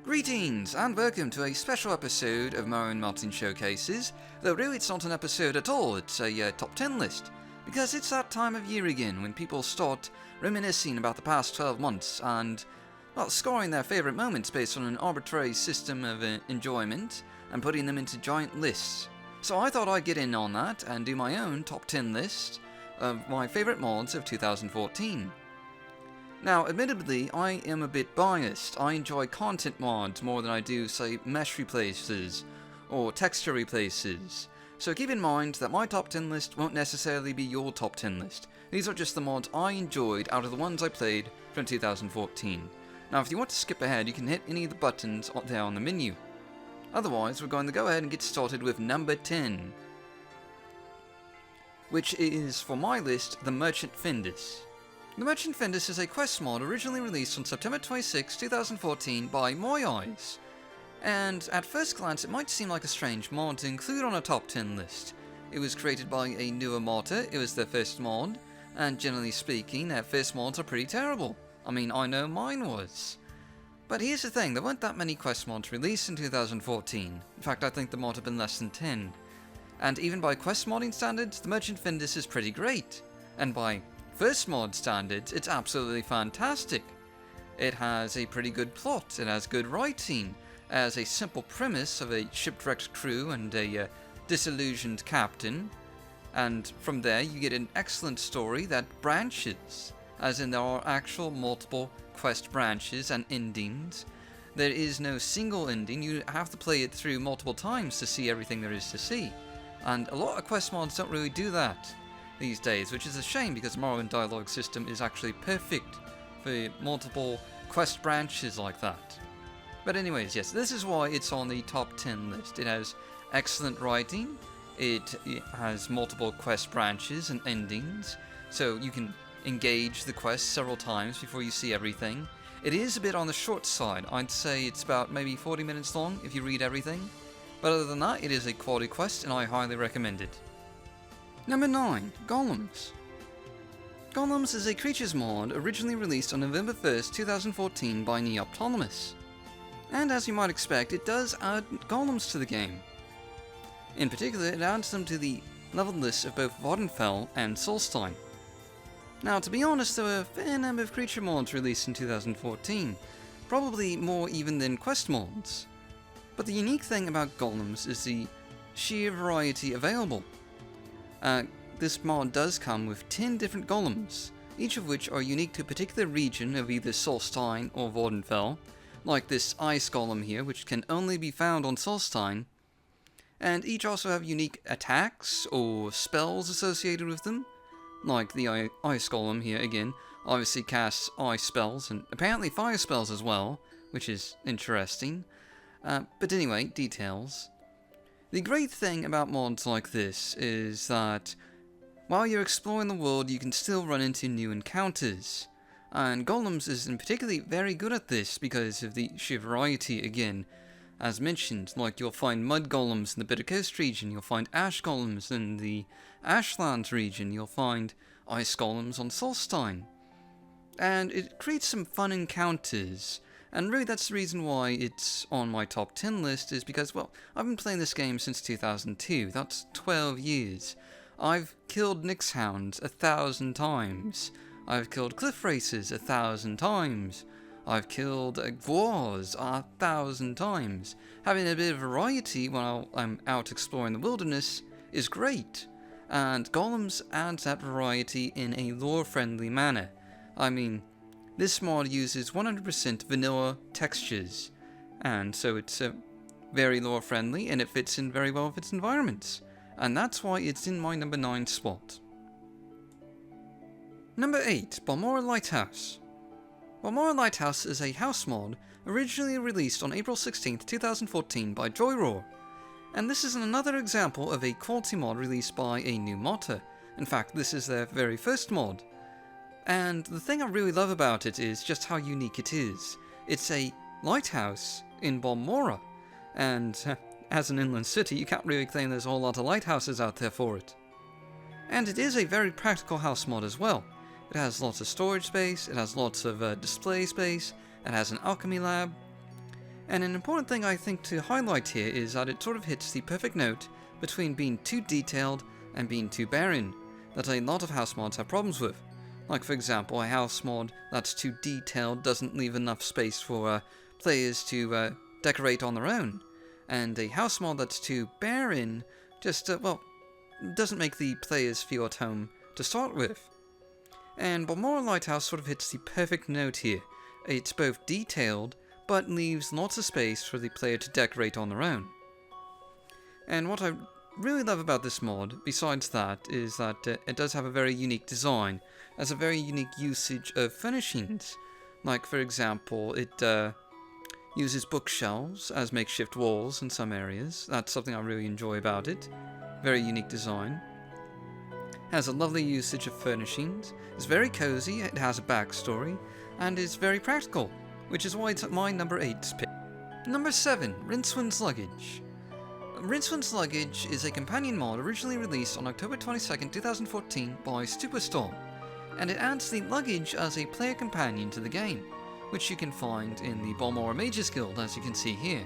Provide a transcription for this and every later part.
Greetings and welcome to a special episode of Morrowind Mods Showcases, though really it's not an episode at all, it's a top 10 list, because it's that time of year again when people start reminiscing about the past 12 months and, well, scoring their favourite moments based on an arbitrary system of enjoyment and putting them into giant lists. So I thought I'd get in on that and do my own top 10 list of my favourite mods of 2014. Now, admittedly, I am a bit biased. I enjoy content mods more than I do, say, mesh replaces or texture replaces. So keep in mind that my top 10 list won't necessarily be your top 10 list. These are just the mods I enjoyed out of the ones I played from 2014. Now, if you want to skip ahead, you can hit any of the buttons there on the menu. Otherwise, we're going to go ahead and get started with number 10, which is, for my list, the Merchant Findus. The Merchant Findus is a quest mod originally released on September 26, 2014 by Moyeyes. And at first glance it might seem like a strange mod to include on a top 10 list. It was created by a newer modder, it was their first mod, and generally speaking their first mods are pretty terrible. I mean, I know mine was. But here's the thing, there weren't that many quest mods released in 2014. In fact, I think the mod had been less than 10. And even by quest modding standards, the Merchant Findus is pretty great. And by first mod standards, it's absolutely fantastic. It has a pretty good plot, it has good writing, it has a simple premise of a shipwrecked crew and a disillusioned captain, and from there you get an excellent story that branches, as in there are actual multiple quest branches and endings. There is no single ending, you have to play it through multiple times to see everything there is to see, and a lot of quest mods don't really do that these days, which is a shame because the Morrowind dialogue system is actually perfect for multiple quest branches like that. But anyways, yes, this is why it's on the top 10 list. It has excellent writing, it has multiple quest branches and endings, so you can engage the quest several times before you see everything. It is a bit on the short side, I'd say it's about maybe 40 minutes long if you read everything, but other than that, it is a quality quest and I highly recommend it. Number 9. Golems. Golems is a creatures mod originally released on November 1st, 2014 by Neoptolemus. And as you might expect, it does add golems to the game. In particular, it adds them to the leveled list of both Vvardenfell and Solstheim. Now, to be honest, there were a fair number of creature mods released in 2014, probably more even than quest mods. But the unique thing about golems is the sheer variety available. This mod does come with 10 different golems, each of which are unique to a particular region of either Solstheim or Vvardenfell, like this ice golem here, which can only be found on Solstheim, and each also have unique attacks or spells associated with them, like the ice golem here again, obviously casts ice spells and apparently fire spells as well, which is interesting, but anyway, details. The great thing about mods like this is that while you're exploring the world you can still run into new encounters, and Golems is in particularly very good at this because of the sheer variety again. As mentioned, like you'll find mud golems in the Bitter Coast region, you'll find ash golems in the Ashlands region, you'll find ice golems on Solstheim. And it creates some fun encounters. And really that's the reason why it's on my top 10 list, is because, well, I've been playing this game since 2002, that's 12 years. I've killed Nixhounds 1,000 times. I've killed Cliff Racers 1,000 times. I've killed Gwaws 1,000 times. Having a bit of variety while I'm out exploring the wilderness is great. And Golems adds that variety in a lore-friendly manner. I mean, this mod uses 100% vanilla textures, and so it's very lore friendly and it fits in very well with its environments, and that's why it's in my number 9 spot. Number 8. Balmora Lighthouse. Balmora Lighthouse is a house mod originally released on April 16th, 2014 by Joyroar, and this is another example of a quality mod released by a new modder. In fact, this is their very first mod. And the thing I really love about it is just how unique it is. It's a lighthouse in Balmora, and as an inland city you can't really claim there's a whole lot of lighthouses out there for it. And it is a very practical house mod as well. It has lots of storage space, it has lots of display space, it has an alchemy lab, And an important thing I think to highlight here is that it sort of hits the perfect note between being too detailed and being too barren, that a lot of house mods have problems with. Like for example, a house mod that's too detailed doesn't leave enough space for players to decorate on their own. And a house mod that's too barren just, doesn't make the players feel at home to start with. And Balmora Lighthouse sort of hits the perfect note here. It's both detailed, but leaves lots of space for the player to decorate on their own. And what I really love about this mod, besides that, is that it does have a very unique design, has a very unique usage of furnishings. Like, for example, it uses bookshelves as makeshift walls in some areas. That's something I really enjoy about it. Very unique design. Has a lovely usage of furnishings, is very cozy, it has a backstory, and is very practical, which is why it's at my number 8's pick. Number 7, Rincewind's Luggage. Rincewind's Luggage is a companion mod originally released on October 22nd, 2014 by Superstore, and it adds the Luggage as a player companion to the game, which you can find in the Balmora Mages Guild, as you can see here.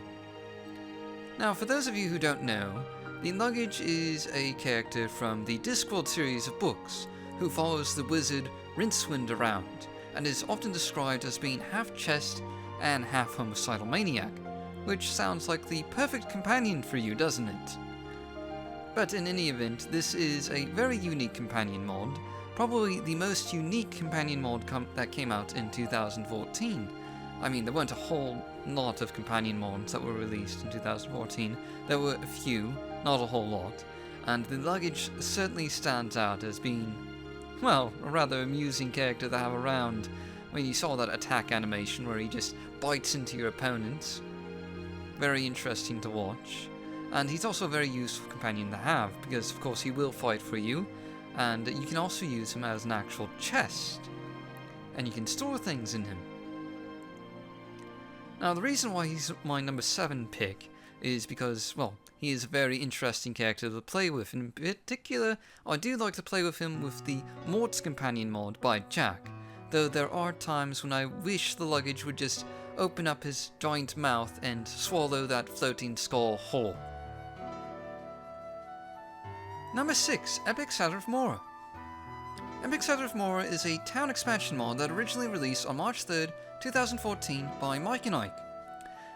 Now, for those of you who don't know, the Luggage is a character from the Discworld series of books, who follows the wizard Rincewind around, and is often described as being half chest and half homicidal maniac, which sounds like the perfect companion for you, doesn't it? But in any event, this is a very unique companion mod, probably the most unique companion mod that came out in 2014. I mean, there weren't a whole lot of companion mods that were released in 2014, there were a few, not a whole lot, and the Luggage certainly stands out as being, well, a rather amusing character to have around. When you saw that attack animation where he just bites into your opponents. Very interesting to watch. And he's also a very useful companion to have, because of course he will fight for you, and you can also use him as an actual chest. And you can store things in him. Now the reason why he's my number 7 pick is because, well, he is a very interesting character to play with. In particular, I do like to play with him with the Mort's Companion mod by Jack, though there are times when I wish the Luggage would just open up his giant mouth and swallow that floating skull whole. Number 6, Epic Adanumuran. Epic Adanumuran is a town expansion mod that originally released on March 3rd, 2014 by Mike and Ike,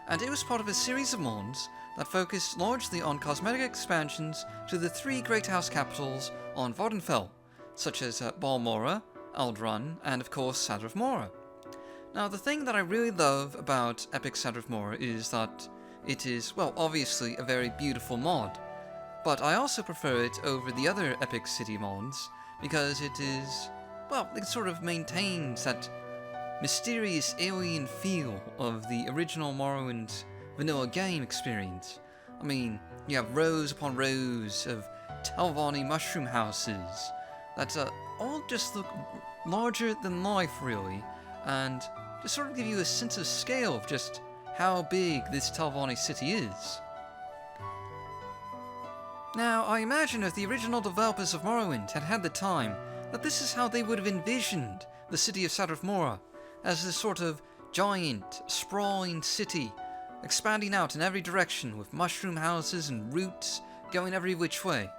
and it was part of a series of mods that focused largely on cosmetic expansions to the 3 great house capitals on Vvardenfell, such as Balmora, Aldrun, and of course Adanumuran. Now, the thing that I really love about Epic Adanumuran is that it is, well, obviously a very beautiful mod, but I also prefer it over the other Epic City mods because it is, well, it sort of maintains that mysterious alien feel of the original Morrowind vanilla game experience. I mean, you have rows upon rows of Telvanni mushroom houses that all just look larger than life, really, and just sort of give you a sense of scale of just how big this Telvanni city is. Now, I imagine if the original developers of Morrowind had had the time, that this is how they would have envisioned the city of Adanumuran, as this sort of giant, sprawling city, expanding out in every direction with mushroom houses and roots going every which way.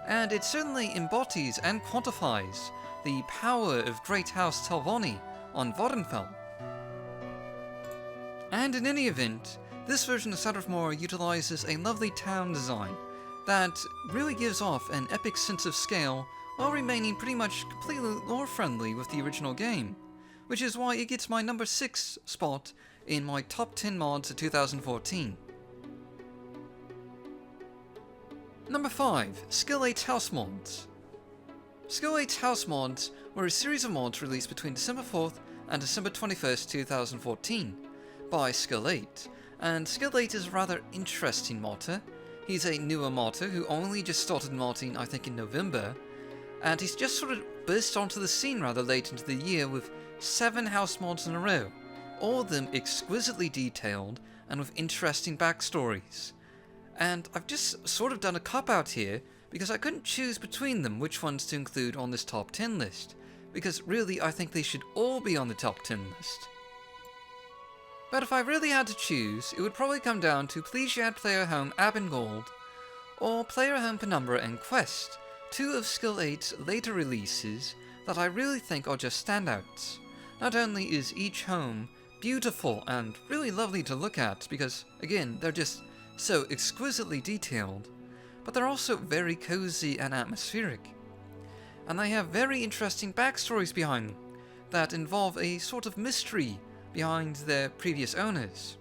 And it certainly embodies and quantifies the power of Great House Telvanni on Vvardenfell. And in any event, this version of Adanumuran utilizes a lovely town design that really gives off an epic sense of scale while remaining pretty much completely lore-friendly with the original game, which is why it gets my number 6 spot in my top 10 mods of 2014. Number 5, Skill 8's House Mods. Skill 8's House Mods were a series of mods released between December 4th and December 21st, 2014 by Skill 8, and Skill 8 is a rather interesting modder. He's a newer modder who only just started modding, I think, in November, and he's just sort of burst onto the scene rather late into the year with 7 house mods in a row, all of them exquisitely detailed and with interesting backstories. And I've just sort of done a cop-out here because I couldn't choose between them which ones to include on this top 10 list, because really I think they should all be on the top 10 list. But if I really had to choose, it would probably come down to Please You Add Player Home Abendgold, or Player Home Penumbra and Quest, two of Skill 8's later releases that I really think are just standouts. Not only is each home beautiful and really lovely to look at, because, again, they're just so exquisitely detailed, but they're also very cozy and atmospheric. And they have very interesting backstories behind them that involve a sort of mystery behind their previous owners.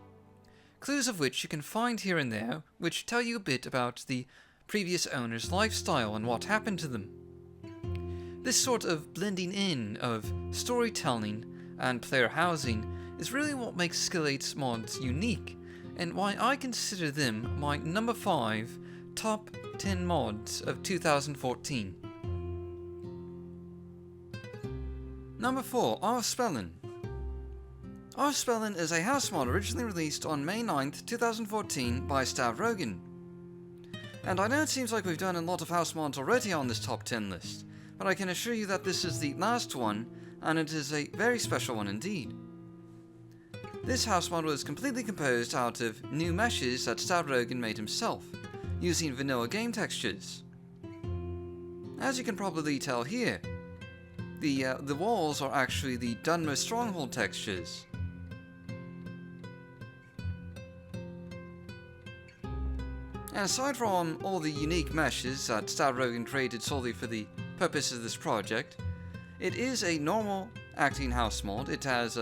Clues of which you can find here and there, which tell you a bit about the previous owner's lifestyle and what happened to them. This sort of blending in of storytelling and player housing is really what makes Skill 8's mods unique, and why I consider them my number 5 top 10 mods of 2014. Number 4, Arvs-Spelun. Arvs-Spelun is a house mod originally released on May 9th, 2014 by Stav Rogan. And I know it seems like we've done a lot of house mods already on this top 10 list, but I can assure you that this is the last one, and it is a very special one indeed. This house mod was completely composed out of new meshes that Stav Rogan made himself, using vanilla game textures. As you can probably tell here, the walls are actually the Dunmer Stronghold textures. And aside from all the unique meshes that Stav Rogan created solely for the purpose of this project, it is a normal acting house mod. It has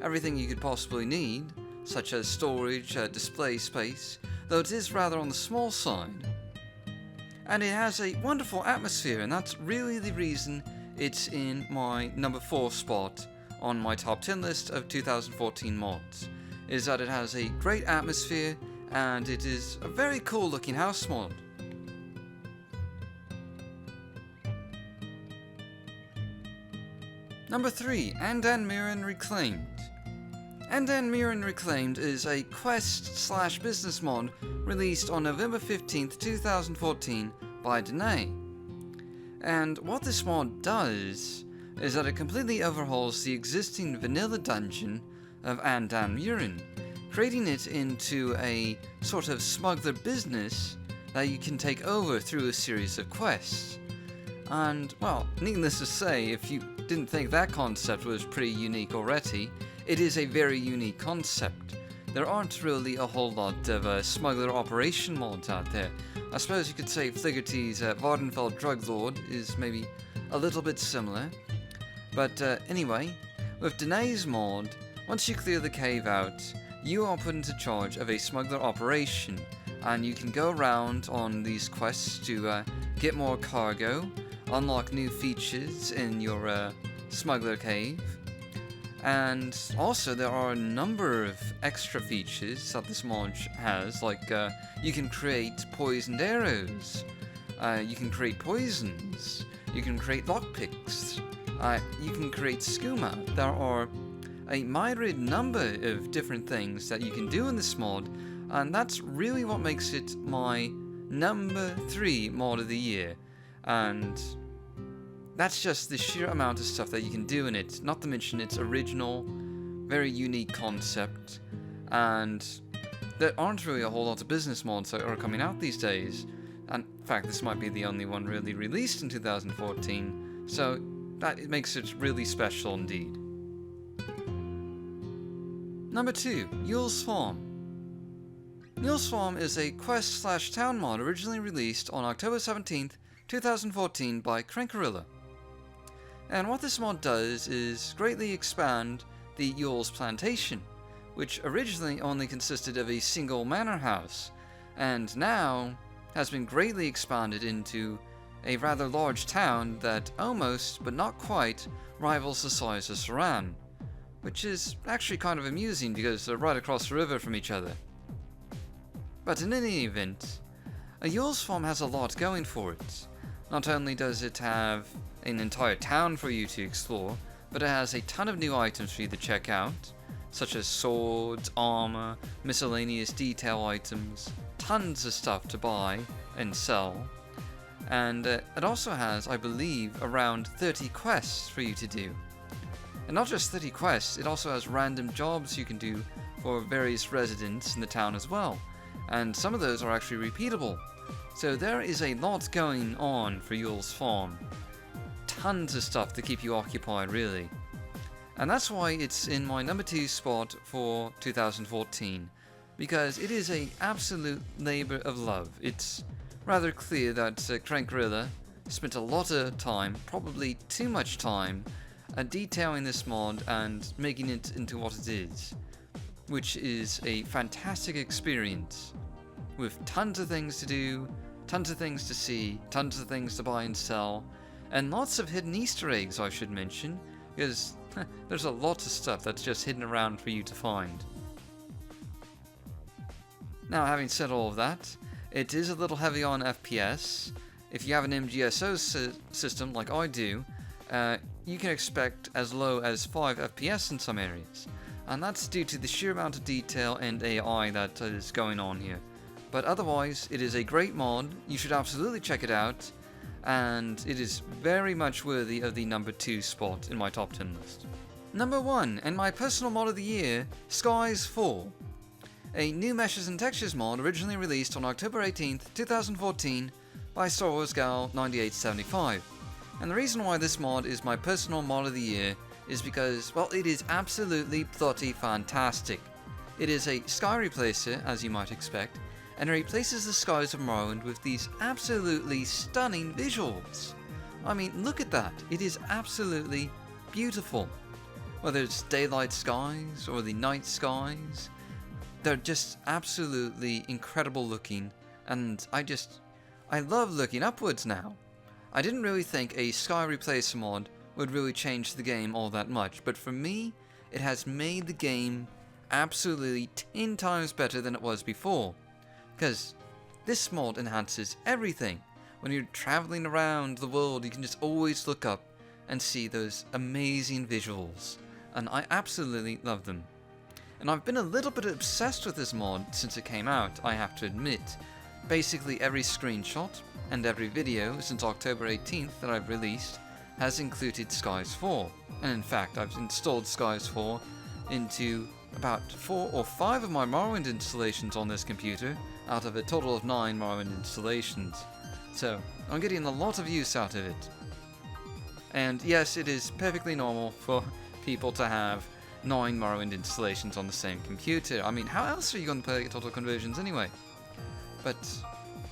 everything you could possibly need, such as storage, display space, though it is rather on the small side. And it has a wonderful atmosphere, and that's really the reason it's in my number 4 spot on my top 10 list of 2014 mods, is that it has a great atmosphere and it is a very cool looking house mod. Number 3, Adanumuran Reclaimed. Adanumuran Reclaimed is a quest/business mod released on November 15th, 2014 by Danae. And what this mod does is that it completely overhauls the existing vanilla dungeon of Adanumuran, creating it into a sort of smuggler business that you can take over through a series of quests. And, well, needless to say, if you didn't think that concept was pretty unique already, it is a very unique concept. There aren't really a whole lot of smuggler operation mods out there. I suppose you could say Fligerty's Vardenfeld Drug Lord is maybe a little bit similar. But anyway, with Danae's mod, once you clear the cave out, you are put into charge of a smuggler operation, and you can go around on these quests to get more cargo, unlock new features in your smuggler cave, and also there are a number of extra features that this mod has, like you can create poisoned arrows, you can create poisons, you can create lockpicks, you can create skooma. There are a myriad number of different things that you can do in this mod, and that's really what makes it my number 3 mod of the year. And that's just the sheer amount of stuff that you can do in it, not to mention its original, very unique concept. And there aren't really a whole lot of business mods that are coming out these days. And in fact, this might be the only one really released in 2014, so that it makes it really special indeed. Number 2, Yule's Farm. Yule's Farm is a quest/town mod originally released on October 17th, 2014 by Crankarilla. And what this mod does is greatly expand the Yule's Plantation, which originally only consisted of a single manor house, and now has been greatly expanded into a rather large town that almost, but not quite, rivals the size of Saran, which is actually kind of amusing because they're right across the river from each other. But in any event, a Yule's Farm has a lot going for it. Not only does it have an entire town for you to explore, but it has a ton of new items for you to check out, such as swords, armor, miscellaneous detail items, tons of stuff to buy and sell. And it also has, I believe, around 30 quests for you to do. And not just 30 quests, it also has random jobs you can do for various residents in the town as well, and some of those are actually repeatable. So there is a lot going on for Yule's farm. Tons of stuff to keep you occupied, really. And that's why it's in my number 2 spot for 2014, because it is an absolute labor of love. It's rather clear that Crank Gorilla spent a lot of time, probably too much time, detailing this mod and making it into what it is, which is a fantastic experience, with tons of things to do, tons of things to see, tons of things to buy and sell, and lots of hidden Easter eggs, I should mention, because there's a lot of stuff that's just hidden around for you to find. Now, having said all of that, it is a little heavy on FPS. If you have an MGSO system like I do, you can expect as low as 5 FPS in some areas, and that's due to the sheer amount of detail and AI that is going on here. But otherwise, it is a great mod. You should absolutely check it out, and it is very much worthy of the number 2 spot in my top 10 list. Number 1, and my personal mod of the year, Skies 4. A new meshes and textures mod originally released on October 18th, 2014 by Star Wars Gal 9875. And the reason why this mod is my personal mod of the year is because, well, it is absolutely bloody fantastic. It is a sky replacer, as you might expect, and it replaces the skies of Morrowind with these absolutely stunning visuals. I mean, look at that. It is absolutely beautiful. Whether it's daylight skies or the night skies, they're just absolutely incredible looking, and I love looking upwards now. I didn't really think a sky replacer mod would really change the game all that much, but for me, it has made the game absolutely 10 times better than it was before. Because this mod enhances everything. When you're traveling around the world, you can just always look up and see those amazing visuals, and I absolutely love them. And I've been a little bit obsessed with this mod since it came out, I have to admit. Basically every screenshot and every video since October 18th that I've released has included Skies 4. And in fact, I've installed Skies 4 into about 4 or 5 of my Morrowind installations on this computer, out of a total of 9 Morrowind installations. So, I'm getting a lot of use out of it. And yes, it is perfectly normal for people to have 9 Morrowind installations on the same computer. I mean, how else are you going to play Total Conversions anyway? But,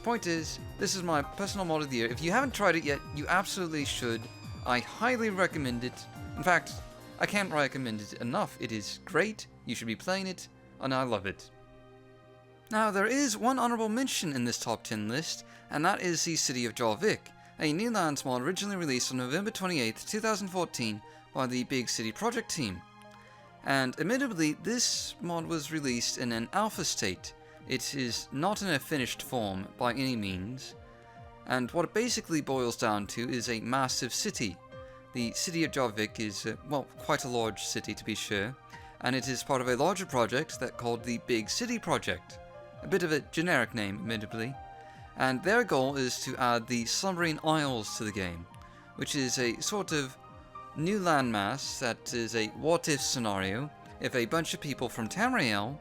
point is, this is my personal mod of the year. If you haven't tried it yet, you absolutely should. I highly recommend it. In fact, I can't recommend it enough. It is great, you should be playing it, and I love it. Now, there is one honorable mention in this top 10 list, and that is the City of Jorvik, a new lands mod originally released on November 28th, 2014 by the Big City Project team. And admittedly, this mod was released in an alpha state. It is not in a finished form by any means, and what it basically boils down to is a massive city. The City of Jorvik is, well, quite a large city to be sure, and it is part of a larger project that called the Big City Project. A bit of a generic name, admittedly. And their goal is to add the Slumbering Isles to the game, which is a sort of new landmass that is a what-if scenario if a bunch of people from Tamriel,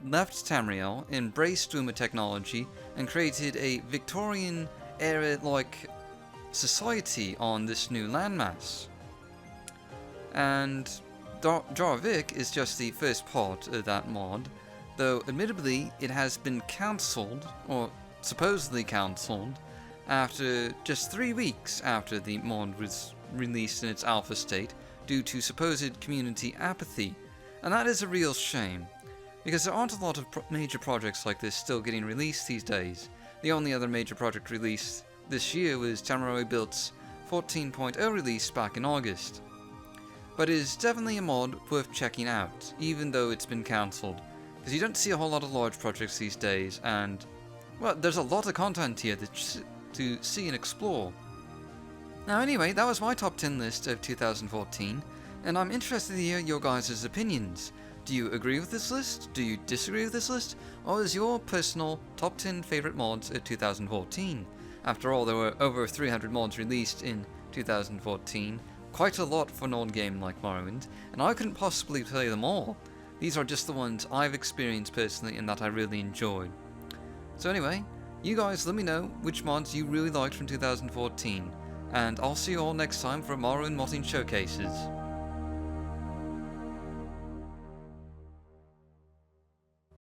left Tamriel, embraced Duma technology, and created a Victorian-era-like society on this new landmass. And Jorvik is just the first part of that mod, though admittedly it has been cancelled, or supposedly cancelled, after just 3 weeks after the mod was released in its alpha state due to supposed community apathy, and that is a real shame, because there aren't a lot of major projects like this still getting released these days. The only other major project released this year was Tamriel Built's 14.0 release back in August. But it is definitely a mod worth checking out, even though it's been cancelled, because you don't see a whole lot of large projects these days, and, well, there's a lot of content here to see and explore. Now anyway, that was my top 10 list of 2014, and I'm interested to hear your guys' opinions. Do you agree with this list? Do you disagree with this list? Or is your personal top 10 favourite mods of 2014? After all, there were over 300 mods released in 2014, quite a lot for an old game like Morrowind, and I couldn't possibly play them all. These are just the ones I've experienced personally and that I really enjoyed. So anyway, you guys let me know which mods you really liked from 2014, and I'll see you all next time for Morrowind modding showcases.